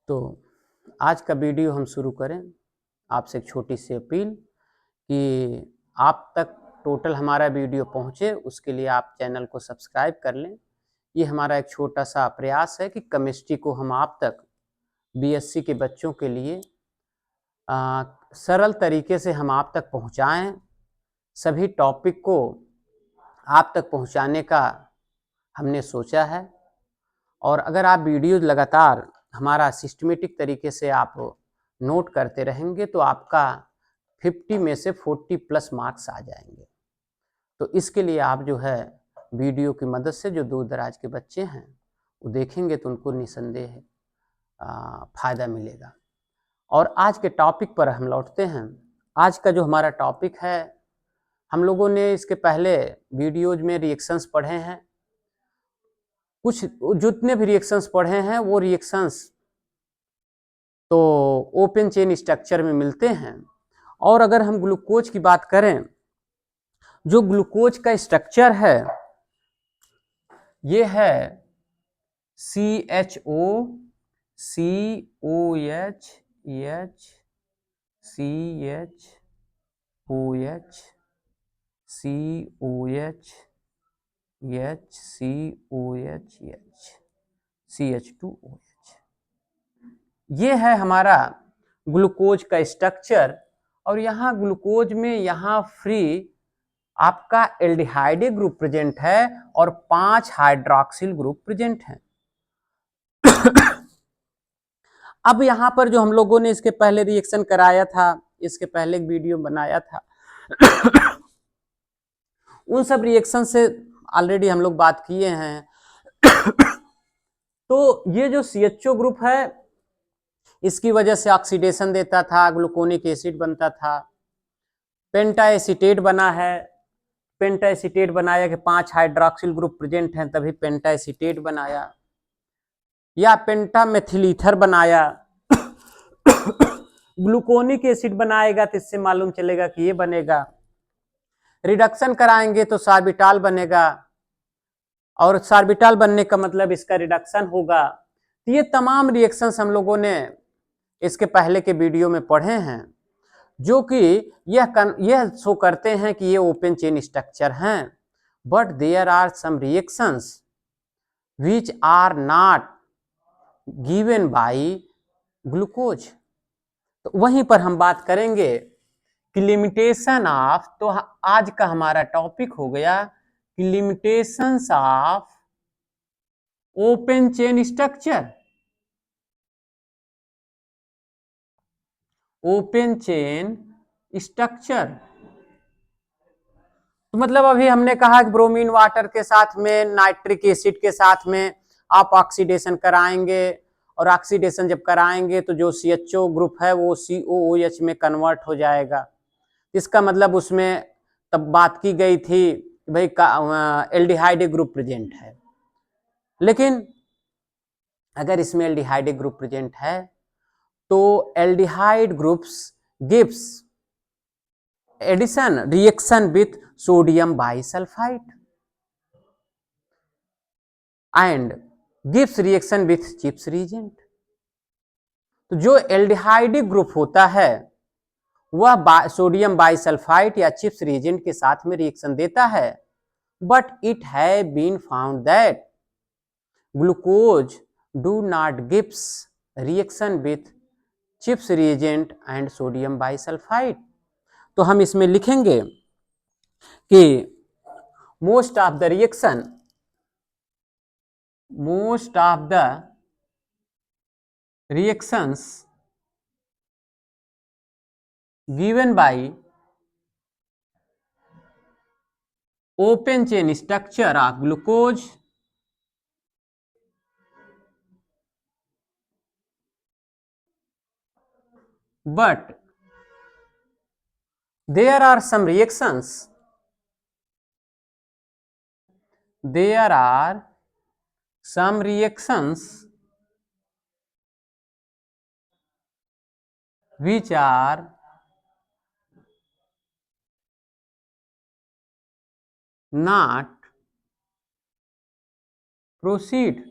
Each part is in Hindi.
तो आज का वीडियो हम शुरू करें। आपसे एक छोटी सी अपील कि आप तक टोटल हमारा वीडियो पहुंचे, उसके लिए आप चैनल को सब्सक्राइब कर लें। ये हमारा एक छोटा सा प्रयास है कि केमिस्ट्री को हम आप तक बीएससी के बच्चों के लिए सरल तरीके से हम आप तक पहुंचाएं। सभी टॉपिक को आप तक पहुंचाने का हमने सोचा है, और अगर आप वीडियो लगातार हमारा सिस्टमेटिक तरीके से आप नोट करते रहेंगे तो आपका 50 में से 40 प्लस मार्क्स आ जाएंगे। तो इसके लिए आप जो है वीडियो की मदद से, जो दूर दराज के बच्चे हैं वो देखेंगे तो उनको निसंदेह फ़ायदा मिलेगा। और आज के टॉपिक पर हम लौटते हैं। आज का जो हमारा टॉपिक है, हम लोगों ने इसके पहले वीडियोज में रिएक्शंस पढ़े हैं। कुछ जितने भी रिएक्शंस पढ़े हैं वो रिएक्शंस तो ओपन चेन स्ट्रक्चर में मिलते हैं। और अगर हम ग्लूकोज की बात करें, जो ग्लूकोज का स्ट्रक्चर है ये है CHO COH H CH OH COH H COH H CH2OH। ये है हमारा ग्लूकोज का स्ट्रक्चर। और यहाँ ग्लूकोज में यहाँ फ्री आपका एल्डिहाइड ग्रुप प्रेजेंट है और 5 हाइड्रॉक्सिल ग्रुप प्रेजेंट है। अब यहाँ पर जो हम लोगों ने इसके पहले रिएक्शन कराया था, इसके पहले एक वीडियो बनाया था, उन सब रिएक्शन से ऑलरेडी हम लोग बात किए हैं। तो ये जो CHO ग्रुप है, इसकी वजह से ऑक्सीडेशन देता था, ग्लूकोनिक एसिड बनता था। पेंटा एसीटेट बना है, पेंटा एसीटेट बनाया कि 5 हाइड्रॉक्सिल ग्रुप प्रेजेंट हैं, तभी पेंटा एसीटेट बनाया। या पेंटा मेथिल ईथर बनाया। ग्लूकोनिक एसिड बनाएगा तो इससे मालूम चलेगा कि ये बनेगा। रिडक्शन कराएंगे तो सार्बिटाल बनेगा, और सार्बिटाल बनने का मतलब इसका रिडक्शन होगा। तो ये तमाम रिएक्शंस हम लोगों ने इसके पहले के वीडियो में पढ़े हैं, जो कि यह शो करते हैं कि ये ओपन चेन स्ट्रक्चर हैं। But there are some reactions which are not given by glucose. तो वहीं पर हम बात करेंगे कि लिमिटेशन ऑफ, तो आज का हमारा टॉपिक हो गया कि limitations of open chain structure. Open chain structure तो मतलब अभी हमने कहा कि ब्रोमीन वाटर के साथ में नाइट्रिक एसिड के साथ में आप ऑक्सीडेशन कराएंगे, और ऑक्सीडेशन जब कराएंगे तो जो CHO ग्रुप है वो COOH में कन्वर्ट हो जाएगा। इसका मतलब उसमें तब बात की गई थी कि भाई एल्डिहाइड ग्रुप प्रेजेंट है। लेकिन अगर इसमें एल्डिहाइड ग्रुप प्रेजेंट है तो aldehyde groups gives addition reaction with sodium bisulphite and gives reaction with Schiff's reagent. तो जो एल्डिहाइड ग्रुप होता है वह सोडियम बाइसल्फाइड या चिप्स रीजेंट के साथ में रिएक्शन देता है। But it have been found that glucose do not gives reaction with Schiff's reagent and sodium bisulphite. तो हम इसमें लिखेंगे कि most of the reactions given by open chain structure of glucose but there are some reactions which are not proceed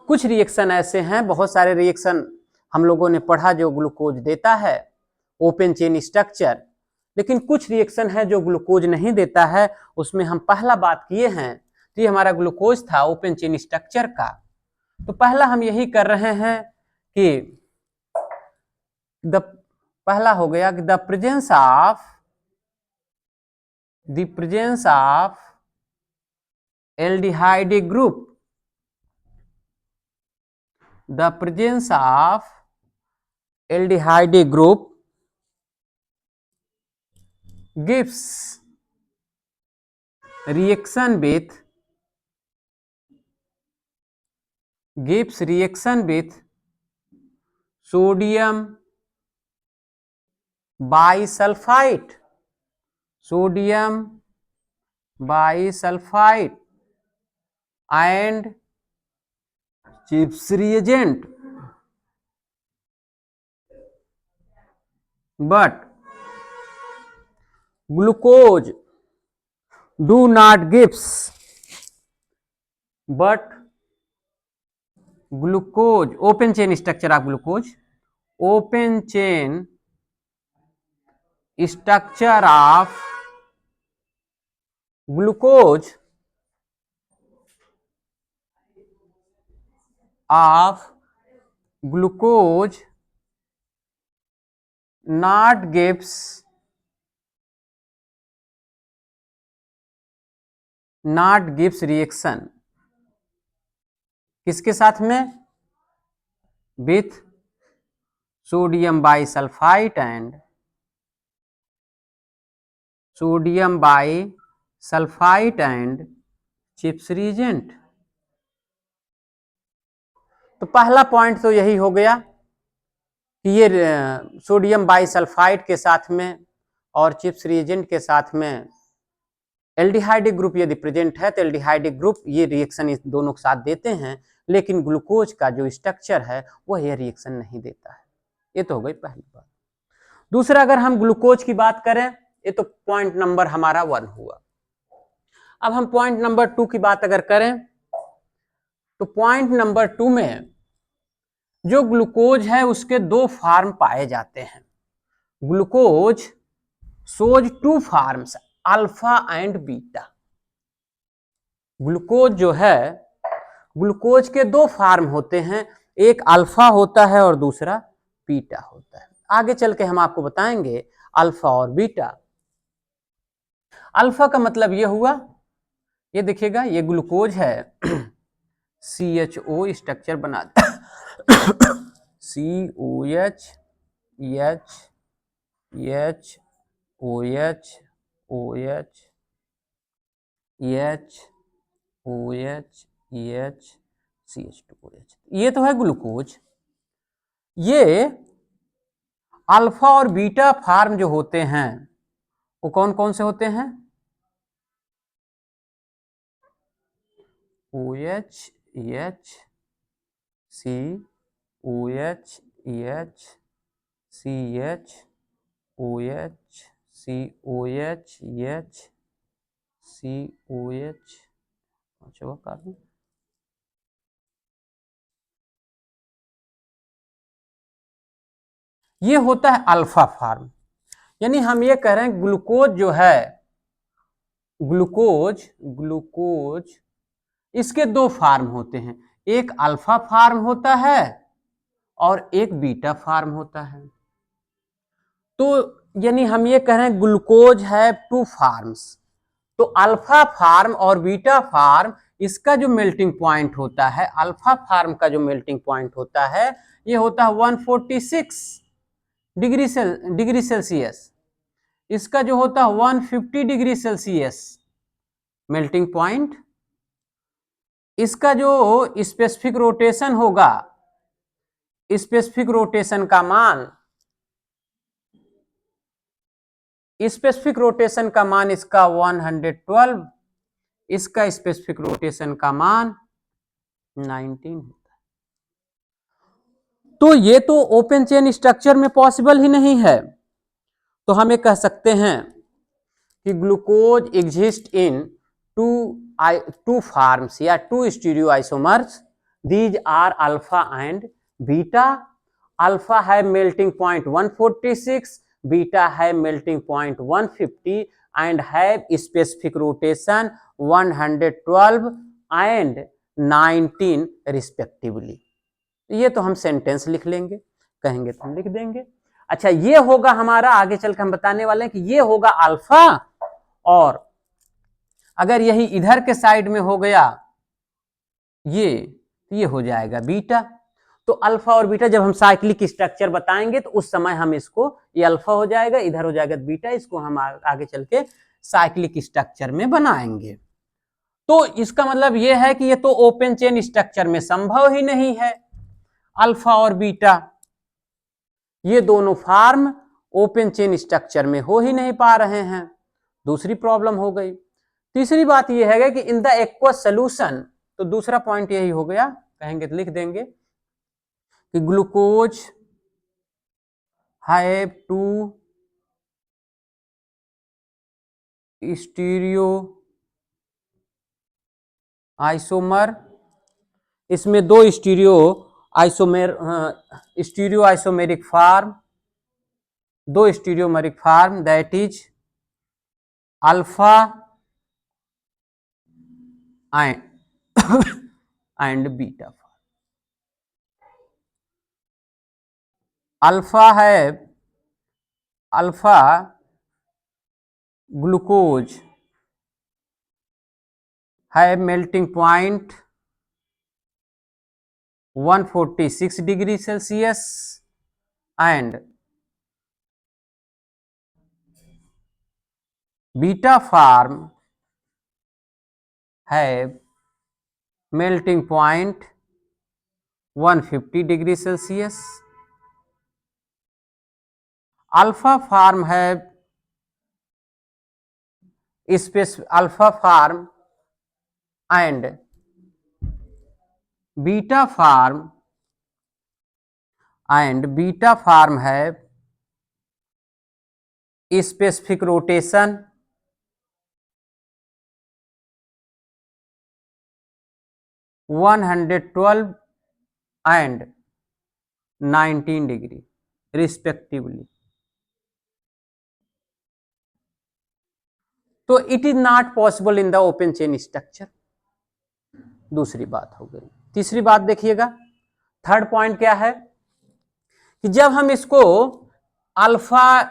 कुछ रिएक्शन ऐसे हैं, बहुत सारे रिएक्शन हम लोगों ने पढ़ा जो ग्लूकोज देता है, ओपन चेन स्ट्रक्चर, लेकिन कुछ रिएक्शन है जो ग्लूकोज नहीं देता है। उसमें हम पहला बात किए हैं, तो ये हमारा ग्लूकोज था ओपन चेन स्ट्रक्चर का। तो पहला हम यही कर रहे हैं कि पहला हो गया कि the presence of aldehyde group, the presence of aldehyde group gives reaction with sodium bisulfite and Gibbs reagent, but glucose do not gives, but glucose open chain structure of glucose, open chain structure of glucose not gives reaction किसके साथ में? with sodium bisulfite and Gibbs reagent। तो पहला पॉइंट तो यही हो गया कि ये सोडियम बाइसल्फाइड के साथ में और चिप्स रिएजेंट के साथ में एल्डिहाइड ग्रुप यदि प्रेजेंट है तो एल्डिहाइड ग्रुप ये रिएक्शन इस दोनों के साथ देते हैं, लेकिन ग्लूकोज का जो स्ट्रक्चर है वह यह रिएक्शन नहीं देता है। ये तो हो गई पहली बात। दूसरा, अगर हम ग्लूकोज की बात करें, ये तो पॉइंट नंबर हमारा 1 हुआ। अब हम पॉइंट नंबर 2 की बात अगर करें तो पॉइंट नंबर 2 में जो ग्लूकोज है उसके 2 फॉर्म पाए जाते हैं। Glucose shows 2 forms, alpha and beta. Glucose जो है, ग्लूकोज के 2 फॉर्म होते हैं, एक अल्फा होता है और दूसरा बीटा होता है। आगे चल के हम आपको बताएंगे अल्फा और बीटा। अल्फा का मतलब यह हुआ, ये देखिएगा ये ग्लूकोज है, CHO स्ट्रक्चर बना COH CH2OH, ये तो है ग्लूकोज। ये अल्फा और बीटा फॉर्म जो होते हैं वो कौन कौन से होते हैं? OH COH CH OH COH COH, अच्छा कार्बन, ये होता है अल्फा फॉर्म। यानी हम ये कह रहे हैं ग्लूकोज जो है, ग्लूकोज इसके 2 फॉर्म होते हैं, एक अल्फा फॉर्म होता है और एक बीटा फॉर्म होता है। तो यानी हम ये कह रहे हैं ग्लूकोज है 2 फॉर्म्स। तो अल्फा फॉर्म और बीटा फॉर्म, इसका जो मेल्टिंग पॉइंट होता है, अल्फा फॉर्म का जो मेल्टिंग पॉइंट होता है ये होता है 146 डिग्री सेल्सियस। इसका जो होता है 150 डिग्री सेल्सियस मेल्टिंग पॉइंट। इसका जो स्पेसिफिक रोटेशन होगा, स्पेसिफिक रोटेशन का मान, स्पेसिफिक रोटेशन का मान इसका 112, इसका स्पेसिफिक रोटेशन का मान 19 होता है। तो ये तो ओपन चेन स्ट्रक्चर में पॉसिबल ही नहीं है। तो हम ये कह सकते हैं कि glucose exist in two forms या 2 stereo isomers, these are alpha and beta. Alpha है मेल्टिंग पॉइंट 146, बीटा है melting point 150 and have specific rotation 112 and 19 respectively. ये तो हम सेंटेंस लिख लेंगे, कहेंगे तो हम लिख देंगे। अच्छा, ये होगा हमारा, आगे चलकर हम बताने वाले हैं कि ये होगा अल्फा, और अगर यही इधर के साइड में हो गया ये हो जाएगा बीटा। तो अल्फा और बीटा जब हम साइक्लिक स्ट्रक्चर बताएंगे तो उस समय हम इसको, ये अल्फा हो जाएगा, इधर हो जाएगा बीटा, इसको हम आगे चल के साइक्लिक स्ट्रक्चर में बनाएंगे। तो इसका मतलब ये है कि ये तो ओपन चेन स्ट्रक्चर में संभव ही नहीं है। अल्फा और बीटा ये दोनों फॉर्म ओपन चेन स्ट्रक्चर में हो ही नहीं पा रहे हैं, दूसरी प्रॉब्लम हो गई। तीसरी बात यह है कि इन द एक्वस सोल्यूशन, तो दूसरा पॉइंट यही हो गया, कहेंगे तो लिख देंगे कि glucose have two stereoisomer, इसमें दो स्टीरियो आइसोमेरिक फॉर्म, दो stereomeric form, that is alpha and beta. Alpha है अल्फा ग्लूकोज है melting point 146 degree Celsius and beta form है melting point 150 degree Celsius. Alpha form है alpha form and beta form है specific rotation 112 and 19 degree respectively. तो it is not possible in the open chain structure, दूसरी बात हो गई। तीसरी बात देखिएगा, थर्ड पॉइंट क्या है कि जब हम इसको अल्फा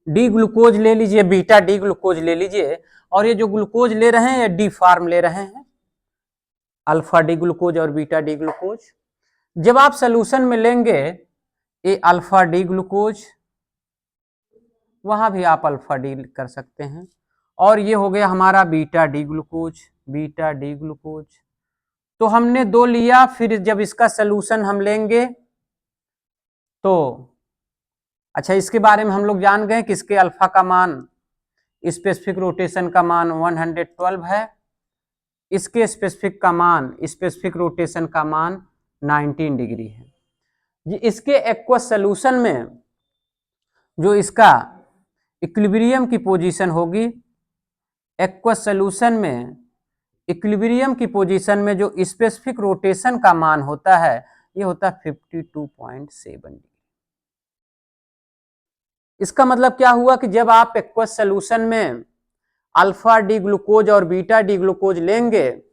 डी ग्लूकोज ले लीजिए, बीटा डी ग्लूकोज ले लीजिए, और ये जो ग्लूकोज ले रहे हैं ये डी फॉर्म ले रहे हैं, अल्फा डी ग्लूकोज और बीटा डी ग्लूकोज। जब आप सोल्यूशन में लेंगे ये अल्फा डी ग्लूकोज, वहां भी आप अल्फा डी कर सकते हैं, और ये हो गया हमारा beta D glucose, beta D glucose. तो हमने दो लिया, फिर जब इसका सोल्यूशन हम लेंगे तो अच्छा, इसके बारे में हम लोग जान गए कि इसके अल्फा का मान, स्पेसिफिक रोटेशन का मान 112 है, इसके स्पेसिफिक रोटेशन का मान 19 डिग्री है। इसके एक्वस सोल्यूशन में जो इसका इक्विलिब्रियम की पोजीशन होगी, एक्वस सोल्यूशन में इक्विलिब्रियम की पोजीशन में जो स्पेसिफिक रोटेशन का मान होता है ये होता है 52.7 डिग्री। इसका मतलब क्या हुआ कि जब आप एक्वस सोल्यूशन में अल्फा डी ग्लूकोज और बीटा डी ग्लूकोज लेंगे,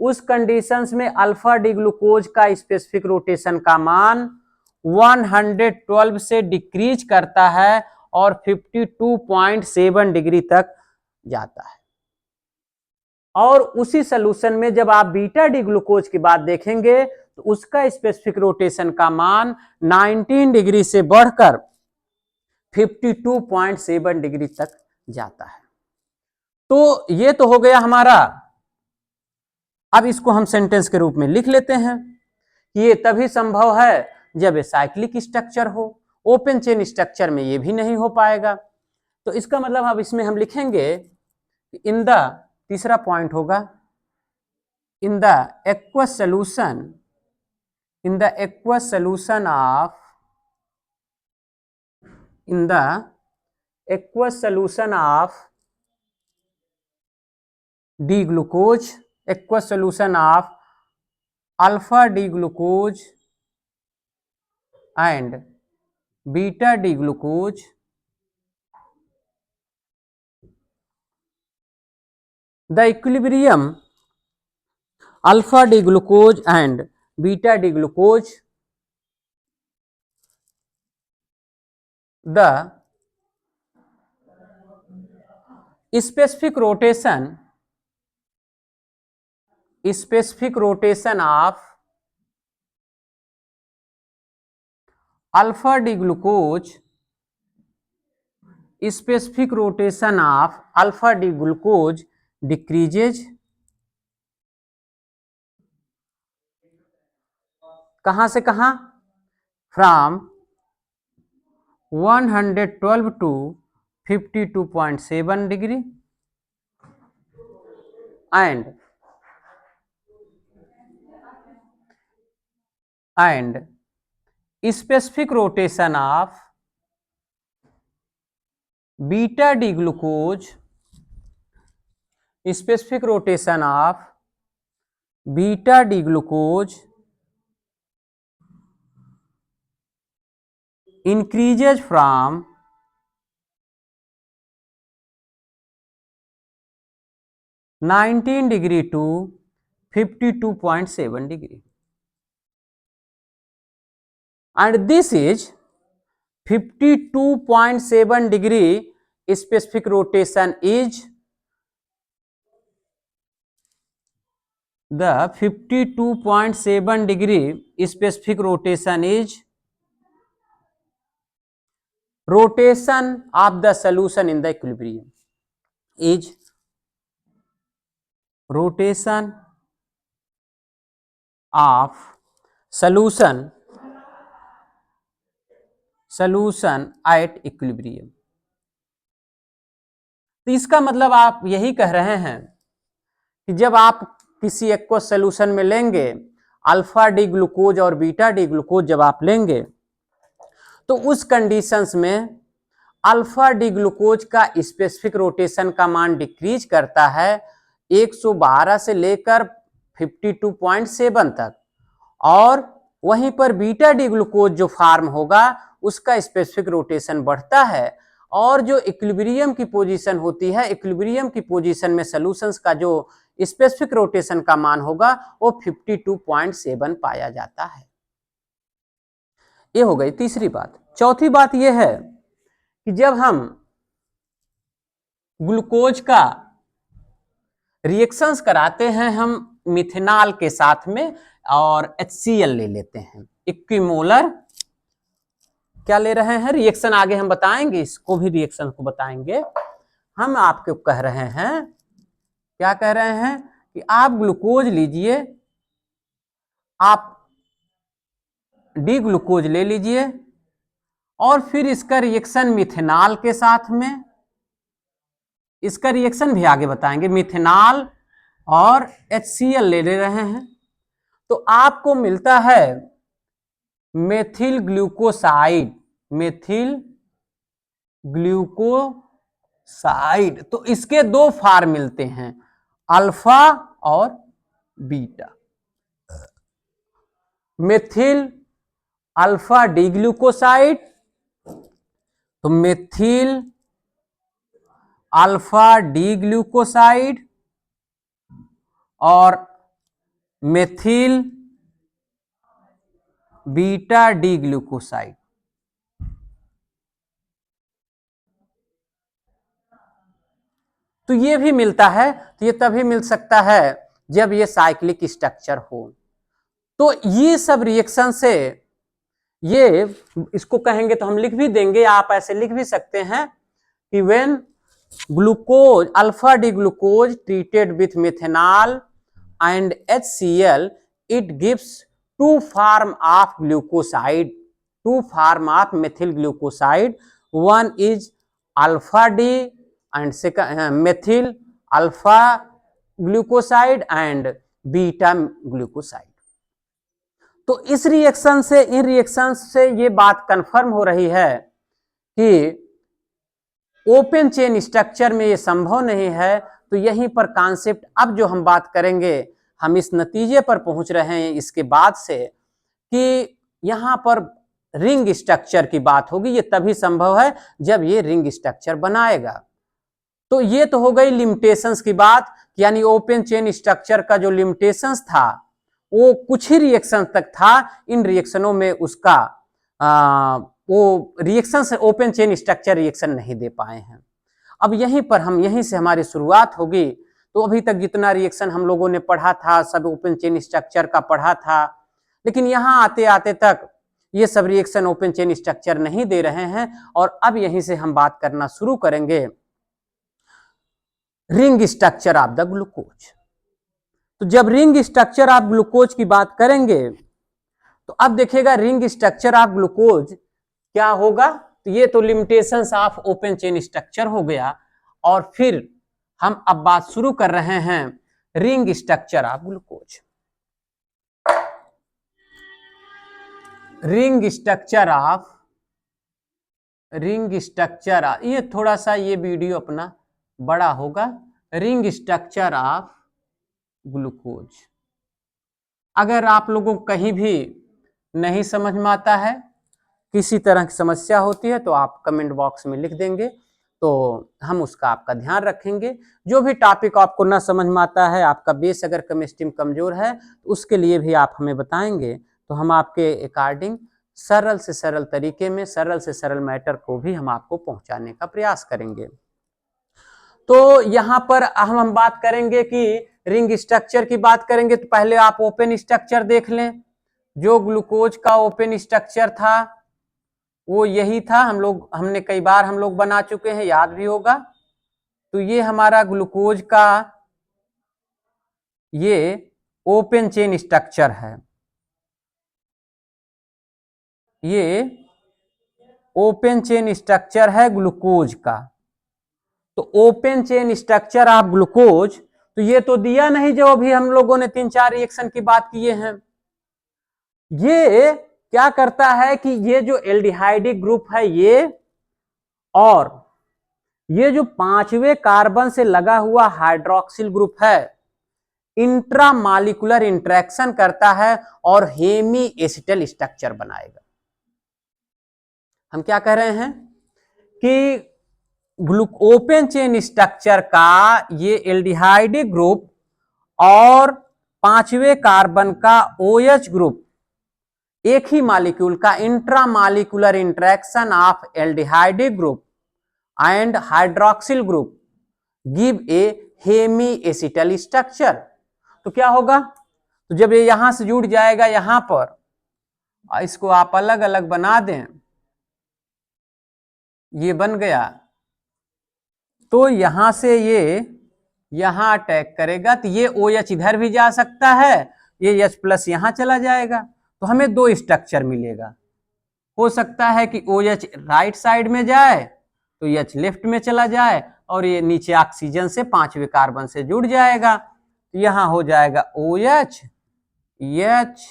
उस कंडीशंस में अल्फा डी ग्लूकोज का स्पेसिफिक रोटेशन का मान 112 से डिक्रीज करता है और 52.7 डिग्री तक जाता है। और उसी सोल्यूशन में जब आप बीटा डी ग्लूकोज की बात देखेंगे तो उसका स्पेसिफिक रोटेशन का मान 19 डिग्री से बढ़कर 52.7 डिग्री तक जाता है। तो ये तो हो गया हमारा। अब इसको हम सेंटेंस के रूप में लिख लेते हैं कि ये तभी संभव है जब ये साइक्लिक स्ट्रक्चर हो, ओपन चेन स्ट्रक्चर में ये भी नहीं हो पाएगा। तो इसका मतलब अब इसमें हम लिखेंगे इन द, तीसरा पॉइंट होगा, in the aqueous solution of D glucose, aqueous solution of alpha D glucose and beta D glucose the equilibrium alpha D glucose and beta D glucose the specific rotation of alpha D glucose, specific rotation of alpha D glucose decreases कहां से कहां, from 112 to 52.7 degree and specific rotation of beta D glucose, specific rotation of beta D glucose increases from 19 degree to 52.7 degree, and this is 52.7 degree specific rotation is the 52.7 degree specific rotation is rotation of the solution in the equilibrium, is rotation of solution at equilibrium। तो इसका मतलब आप यही कह रहे हैं कि जब आप किसी एक को सोल्यूशन में लेंगे, अल्फा डी ग्लूकोज और बीटा डी ग्लूकोज जब आप लेंगे, तो उस कंडीशंस में अल्फा डी ग्लूकोज का स्पेसिफिक रोटेशन का मान डिक्रीज करता है 112 से लेकर 52.7 तक, और वहीं पर बीटा डी ग्लूकोज जो फॉर्म होगा उसका स्पेसिफिक रोटेशन बढ़ता है, और जो इक्विलिब्रियम की पोजीशन होती है, इक्विलिब्रियम की पोजीशन में सॉल्यूशंस का जो स्पेसिफिक रोटेशन का मान होगा वो 52.7 पाया जाता है। ये हो गई तीसरी बात। चौथी बात ये है कि जब हम ग्लूकोज का रिएक्शंस कराते हैं हम मिथेनॉल के साथ में और HCl ले लेते हैं, इक्विमोलर क्या ले रहे हैं रिएक्शन, आगे हम बताएंगे, इसको भी रिएक्शन को बताएंगे। हम आपको कह रहे हैं, क्या कह रहे हैं कि आप ग्लूकोज लीजिए, आप डी ग्लूकोज ले लीजिए और फिर इसका रिएक्शन मिथेनॉल के साथ में, इसका रिएक्शन भी आगे बताएंगे, मिथेनॉल और HCl ले रहे हैं, तो आपको मिलता है मेथिल ग्लूकोसाइड, मेथिल ग्लूकोसाइड। तो इसके दो फॉर्म मिलते हैं, अल्फा और beta. Methyl alpha D glucoside, तो मेथिल अल्फा डी ग्लूकोसाइड और मेथिल बीटा डी ग्लूकोसाइड। तो ये भी मिलता है, तो ये तभी मिल सकता है जब ये साइक्लिक स्ट्रक्चर हो। तो ये सब रिएक्शन से ये, इसको कहेंगे तो हम लिख भी देंगे, आप ऐसे लिख भी सकते हैं कि when glucose alpha D glucose treated with methanol and HCl it gives two form of glucoside, two form of methyl glucoside, one is alpha D and second methyl alpha glucoside and beta glucoside। तो इस रिएक्शन से, इन रिएक्शन से ये बात कंफर्म हो रही है कि ओपन चेन स्ट्रक्चर में ये संभव नहीं है। तो यहीं पर कॉन्सेप्ट अब जो हम बात करेंगे, हम इस नतीजे पर पहुंच रहे हैं इसके बाद से कि यहाँ पर रिंग स्ट्रक्चर की बात होगी। ये तभी संभव है जब ये रिंग स्ट्रक्चर बनाएगा। तो ये तो हो गई लिमिटेशंस की बात, यानी ओपन चेन स्ट्रक्चर का जो लिमिटेशंस था वो कुछ ही रिएक्शन तक था। इन रिएक्शनों में उसका वो रिएक्शन से ओपन चेन स्ट्रक्चर रिएक्शन नहीं दे पाए हैं। अब यहीं से हमारी शुरुआत होगी। तो अभी तक जितना रिएक्शन हम लोगों ने पढ़ा था सब ओपन चेन स्ट्रक्चर का पढ़ा था, लेकिन यहाँ आते आते तक ये सब रिएक्शन ओपन चेन स्ट्रक्चर नहीं दे रहे हैं। और अब यहीं से हम बात करना शुरू करेंगे ring structure of the glucose. तो जब रिंग स्ट्रक्चर ऑफ ग्लूकोज की बात करेंगे तो अब देखिएगा रिंग स्ट्रक्चर ऑफ ग्लूकोज क्या होगा। तो ये तो limitations of open chain structure हो गया। और फिर हम अब बात शुरू कर रहे हैं ring structure of glucose. Ring structure ये थोड़ा सा ये वीडियो अपना बड़ा होगा। रिंग स्ट्रक्चर ऑफ ग्लूकोज, अगर आप लोगों को कहीं भी नहीं समझ में आता है, किसी तरह की समस्या होती है, तो आप कमेंट बॉक्स में लिख देंगे, तो हम उसका आपका ध्यान रखेंगे। जो भी टॉपिक आपको ना समझ में आता है, आपका बेस अगर केमिस्ट्री में कमजोर है तो उसके लिए भी आप हमें बताएंगे, तो हम आपके अकॉर्डिंग सरल से सरल तरीके में सरल से सरल मैटर को भी हम आपको पहुंचाने का प्रयास करेंगे। तो यहाँ पर हम बात करेंगे कि रिंग स्ट्रक्चर की बात करेंगे तो पहले आप ओपन स्ट्रक्चर देख लें। जो ग्लूकोज का ओपन स्ट्रक्चर था वो यही था। हमने कई बार हम लोग बना चुके हैं, याद भी होगा। तो ये हमारा ग्लूकोज का ये ओपन चेन स्ट्रक्चर है। ये ओपन चेन स्ट्रक्चर है ग्लूकोज का। तो open chain structure of glucose, तो ये तो दिया नहीं जो अभी हम लोगों ने 3-4 रिएक्शन की बात किए हैं। ये क्या करता है कि ये जो एल्डिहाइडिक ग्रुप है ये, और ये जो 5वें कार्बन से लगा हुआ हाइड्रोक्सिल ग्रुप है, इंट्रामॉलिक्यूलर इंटरेक्शन करता है और हेमी एसिटल स्ट्रक्चर बनाएगा। हम क्या कह रहे हैं कि ओपन चेन स्ट्रक्चर का ये एल्डिहाइडिक ग्रुप और 5वें कार्बन का OH ग्रुप, एक ही मॉलिक्यूल का intramolecular interaction of aldehydic group and hydroxyl group give a hemiacetal structure. तो क्या होगा, तो जब ये यहां से जुड़ जाएगा यहां पर, इसको आप अलग अलग बना दें, ये बन गया, तो यहां से ये यहां अटैक करेगा, तो ये OH इधर भी जा सकता है, ये H+ यहां चला जाएगा, तो हमें 2 स्ट्रक्चर मिलेगा। हो सकता है कि OH राइट साइड में जाए तो H लेफ्ट में चला जाए, और ये नीचे ऑक्सीजन से 5वें कार्बन से जुड़ जाएगा। तो यहां हो जाएगा OH H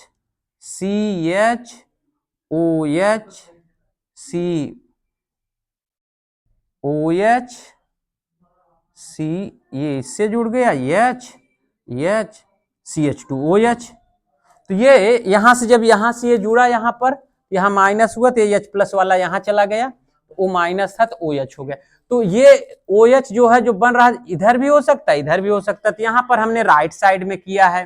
CH OH C OH C, ये इससे जुड़ गया H CH2OH। तो ये यहां से जब यहां से ये जुड़ा, यहां पर यहां माइनस हुआ तो ये H+ वाला यहां चला गया, वो माइनस था तो OH हो गया। तो ये OH जो है जो बन रहा है, इधर भी हो सकता है इधर भी हो सकता है। तो यहां पर हमने राइट साइड में किया है।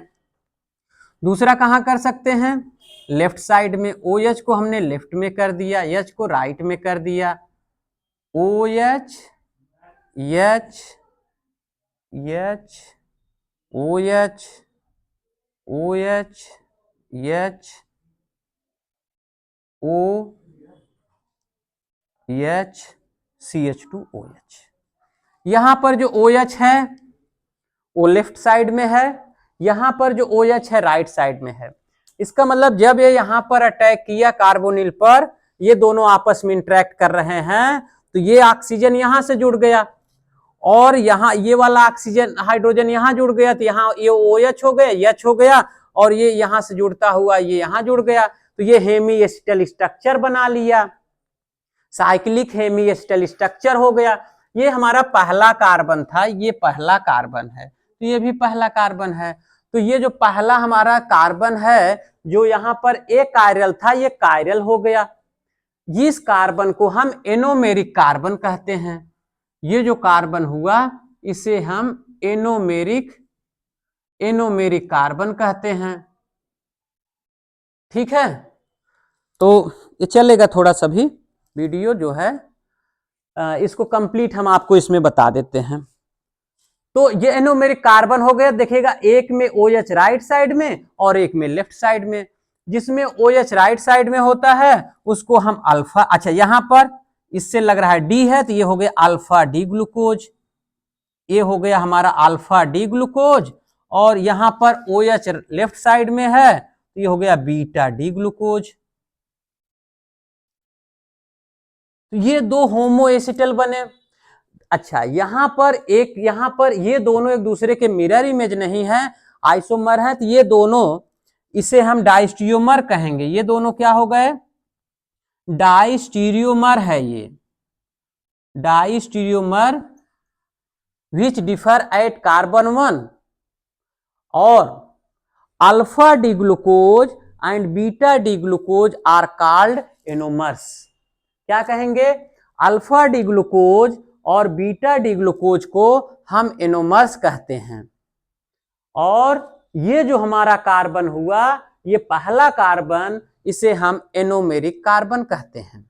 दूसरा कहां कर सकते हैं, लेफ्ट साइड में। OH को हमने लेफ्ट में कर दिया, H को राइट में कर दिया। OH H OH OH H OH CH2OH। यहां पर जो OH है वो लेफ्ट साइड में है, यहां पर जो OH है राइट साइड में है। इसका मतलब जब ये यहां पर अटैक किया कार्बोनिल पर, ये दोनों आपस में इंटरेक्ट कर रहे हैं, तो ये ऑक्सीजन यहां से जुड़ गया, और यहाँ ये वाला ऑक्सीजन हाइड्रोजन यहां जुड़ गया, तो यहाँ ये OH हो गया, H हो गया, और ये यहां से जुड़ता हुआ ये यहां जुड़ गया, तो ये हेमी एसिटल स्ट्रक्चर बना लिया, साइक्लिक हेमी एसिटल स्ट्रक्चर हो गया। ये हमारा पहला कार्बन था, ये पहला कार्बन है, तो ये भी पहला कार्बन है। तो ये जो पहला हमारा कार्बन है, जो यहाँ पर एक कायरल था, ये कायरल हो गया। इस कार्बन को हम एनोमेरिक कार्बन कहते हैं। ये जो कार्बन हुआ इसे हम एनोमेरिक कार्बन कहते हैं। ठीक है, तो ये चलेगा थोड़ा सा भी वीडियो जो है इसको कंप्लीट हम आपको इसमें बता देते हैं। तो ये एनोमेरिक कार्बन हो गया। देखिएगा, एक में OH राइट साइड में और एक में लेफ्ट साइड में। जिसमें OH राइट साइड में होता है उसको हम अल्फा, अच्छा यहां पर इससे लग रहा है डी है, तो ये हो गया अल्फा डी ग्लूकोज। ये हो गया हमारा अल्फा डी ग्लूकोज। और यहां पर OH लेफ्ट साइड में है, तो ये हो गया बीटा डी ग्लूकोज। तो ये दो होमो एसिटल बने। अच्छा, यहां पर ये दोनों एक दूसरे के मिरर इमेज नहीं है, आइसोमर है, तो ये दोनों, इसे हम डाइस्टीरियोमर कहेंगे। ये दोनों क्या हो गए? डाइस्टीरियोमर है। ये diastereomer which differ at carbon 1 और alpha D glucose and beta D glucose are called anomers. क्या कहेंगे? अल्फा डी ग्लूकोज और बीटा डी ग्लूकोज को हम एनोमर्स कहते हैं। और ये जो हमारा कार्बन हुआ, ये पहला कार्बन, इसे हम एनोमेरिक कार्बन कहते हैं।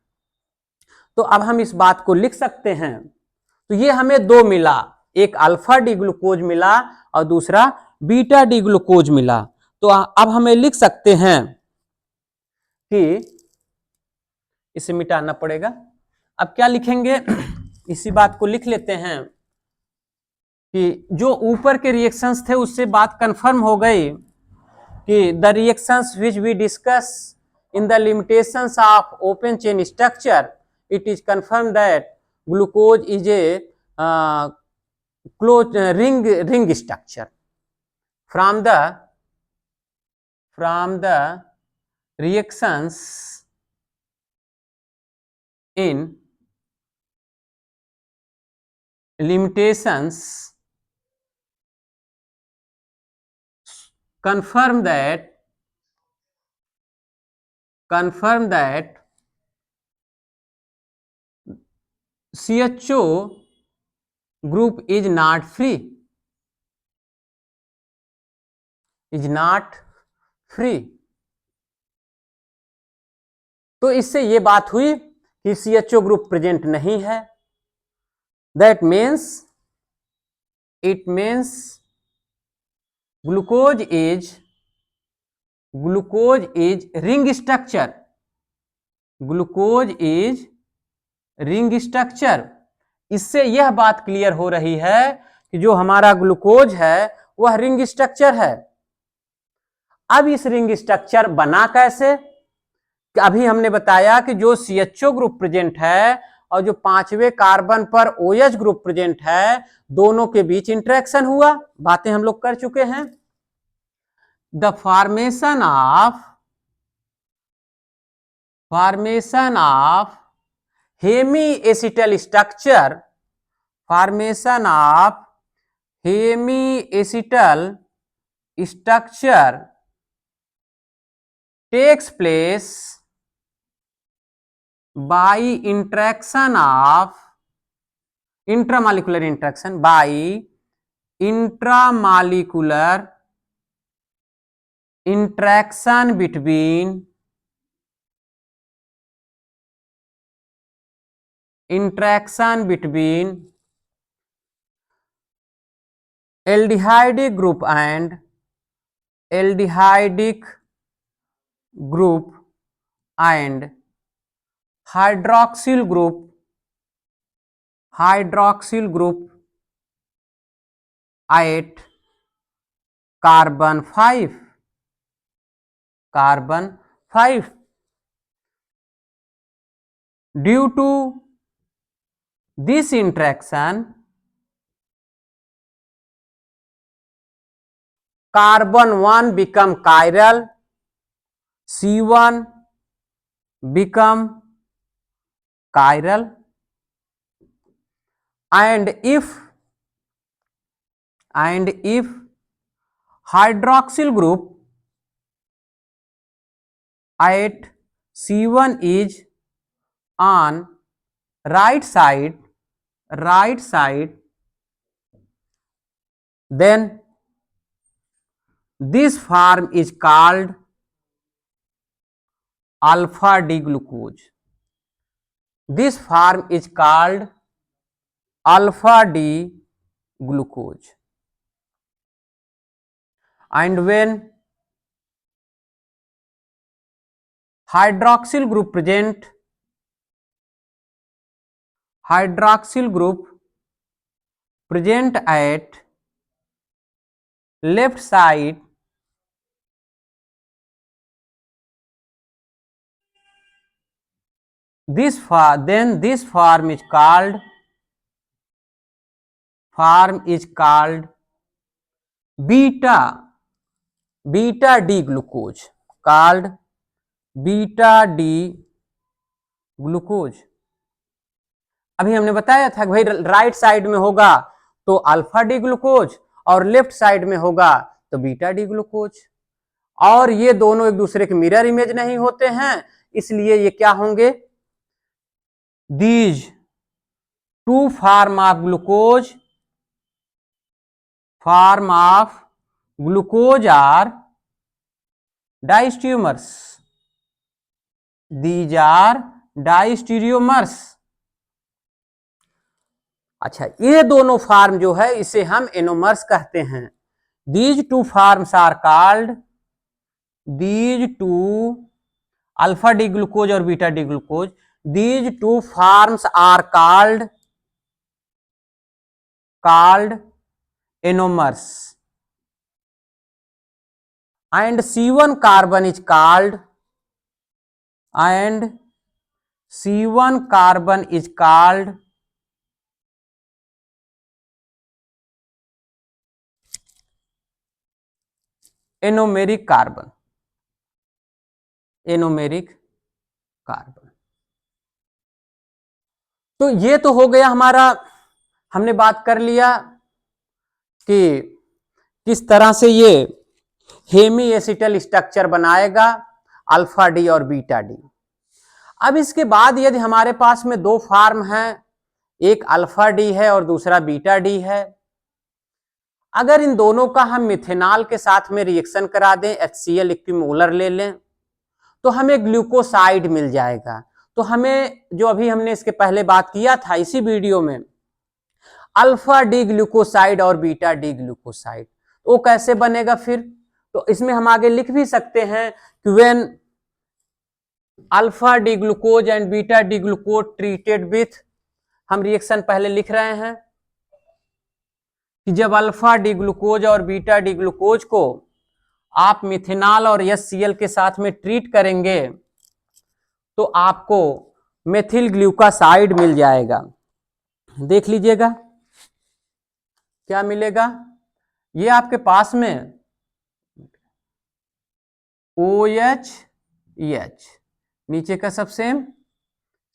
तो अब हम इस बात को लिख सकते हैं। तो ये हमें दो मिला, एक अल्फा डी ग्लूकोज मिला और दूसरा बीटा डी ग्लूकोज मिला। तो अब हमें लिख सकते हैं कि इसे मिटाना पड़ेगा। अब क्या लिखेंगे? इसी बात को लिख लेते हैं कि जो ऊपर के रिएक्शंस थे उससे बात कंफर्म हो गई कि the reactions which we discuss in the limitations of open chain structure, it is confirm that glucose is a close ring structure from the reactions in limitations confirm that CHO group is not free। तो इससे ये बात हुई कि CHO ग्रुप प्रेजेंट नहीं है। That means it means glucose is ring structure. Glucose is ring structure. इससे यह बात क्लियर हो रही है कि जो हमारा ग्लूकोज है वह रिंग स्ट्रक्चर है। अब इस रिंग स्ट्रक्चर बना कैसे? अभी हमने बताया कि जो CHO ग्रुप प्रेजेंट है और जो पांचवें कार्बन पर OH ग्रुप प्रेजेंट है, दोनों के बीच इंटरेक्शन हुआ। बातें हम लोग कर चुके हैं। The formation of hemiacetal structure, formation of hemiacetal structure takes place by interaction of intramolecular interaction by intramolecular interaction between aldehydic group and aldehydic group and hydroxyl group at carbon 5 due to this interaction carbon 1 become chiral, C1 become chiral, and if hydroxyl group at C1 is on right side, then this form is called alpha D glucose. This form is called alpha D glucose. And when hydroxyl group present at left side, then this form is called beta D glucose, called beta D glucose. अभी हमने बताया था कि भाई राइट साइड में होगा तो अल्फा डी ग्लूकोज और लेफ्ट साइड में होगा तो बीटा डी ग्लूकोज, और ये दोनों एक दूसरे के मिरर इमेज नहीं होते हैं, इसलिए ये क्या होंगे, these two form of glucose are diastereomers. These are diastereomers. अच्छा, ये दोनों फार्म जो है इसे हम एनोमर्स कहते हैं। These two forms are called, these two alpha D glucose और beta D glucose, these two forms are called anomers, and C1 carbon is called anomeric carbon. तो ये तो हो गया हमारा, हमने बात कर लिया कि किस तरह से ये हेमी एसिटल स्ट्रक्चर बनाएगा अल्फा डी और बीटा डी। अब इसके बाद यदि हमारे पास में दो फार्म हैं, एक अल्फा डी है और दूसरा बीटा डी है, अगर इन दोनों का हम मिथेनॉल के साथ में रिएक्शन करा दें, HCl इक्विमोलर ले लें, तो हमें ग्लूकोसाइड मिल जाएगा। तो हमें जो अभी हमने इसके पहले बात किया था इसी वीडियो में, अल्फा डी ग्लूकोसाइड और बीटा डी ग्लूकोसाइड, वो कैसे बनेगा फिर, तो इसमें हम आगे लिख भी सकते हैं कि when alpha D glucose and beta D glucose treated with, हम रिएक्शन पहले लिख रहे हैं कि जब अल्फा डी ग्लूकोज और बीटा डी ग्लूकोज को आप मिथेनॉल और HCl के साथ में ट्रीट करेंगे तो आपको मेथिल ग्लूकोसाइड मिल जाएगा। देख लीजिएगा क्या मिलेगा, ये आपके पास में OH, नीचे का सब सेम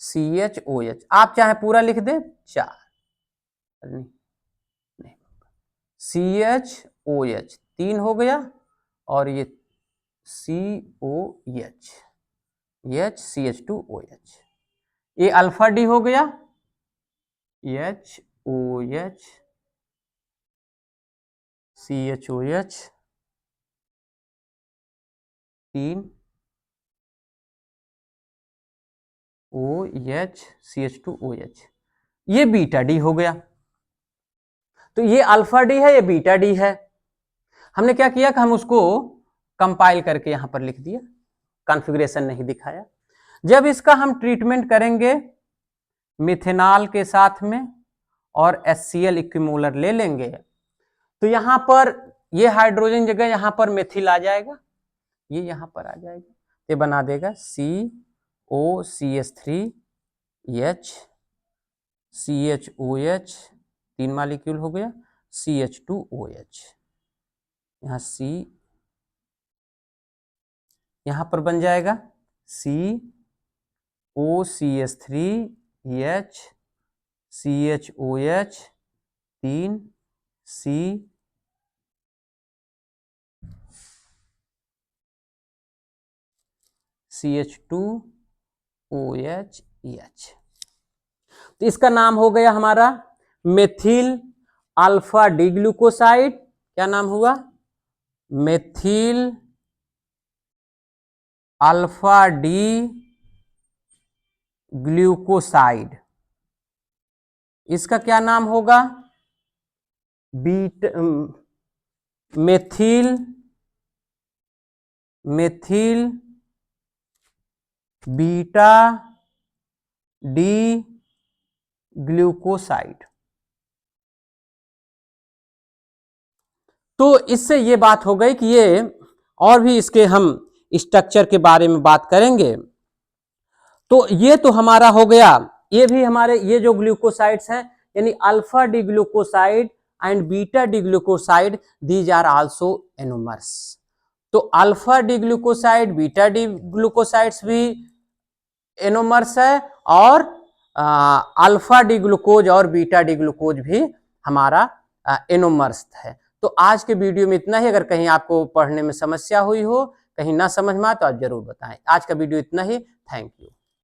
CHOH, आप चाहे पूरा लिख दे 4, नहीं CHOH 3 हो गया, और ये COH, CH2OH, ये अल्फा डी हो गया, HOH CHOH 3 OH CH2OH, ये बीटा डी हो गया। तो ये अल्फा डी है, ये बीटा डी है। हमने क्या किया कि हम उसको कंपाइल करके यहां पर लिख दिया, कॉन्फ़िगरेशन नहीं दिखाया। जब इसका हम ट्रीटमेंट करेंगे मिथेनॉल के साथ में और HCl इक्विमोलर ले लेंगे, तो यहां पर ये हाइड्रोजन जगह यहां पर मेथिल आ जाएगा, ये यहां पर आ जाएगा, ये बना देगा COCH3H CHOH 3 मॉलिक्यूल हो गया, CH2OH, यहाँ C यहां पर बन जाएगा COCH3H CHOH 3 C CH2OH। तो इसका नाम हो गया हमारा मेथिल अल्फा डी ग्लूकोसाइड। क्या नाम हुआ? Methyl alpha D glucoside. इसका क्या नाम होगा? Methyl beta D glucoside. तो इससे ये बात हो गई कि ये और भी इसके हम स्ट्रक्चर के बारे में बात करेंगे। तो ये तो हमारा हो गया, ये भी हमारे ये जो ग्लूकोसाइड्स हैं यानी alpha D glucoside and beta D glucoside, these are also anomers. तो alpha D glucoside, beta D glucosides भी एनोमर्स है और अल्फा डी ग्लूकोज और बीटा डी ग्लूकोज भी हमारा एनोमर्स है। तो आज के वीडियो में इतना ही। अगर कहीं आपको पढ़ने में समस्या हुई हो, कहीं ना समझ में आए तो आप जरूर बताएं। आज का वीडियो इतना ही। Thank you.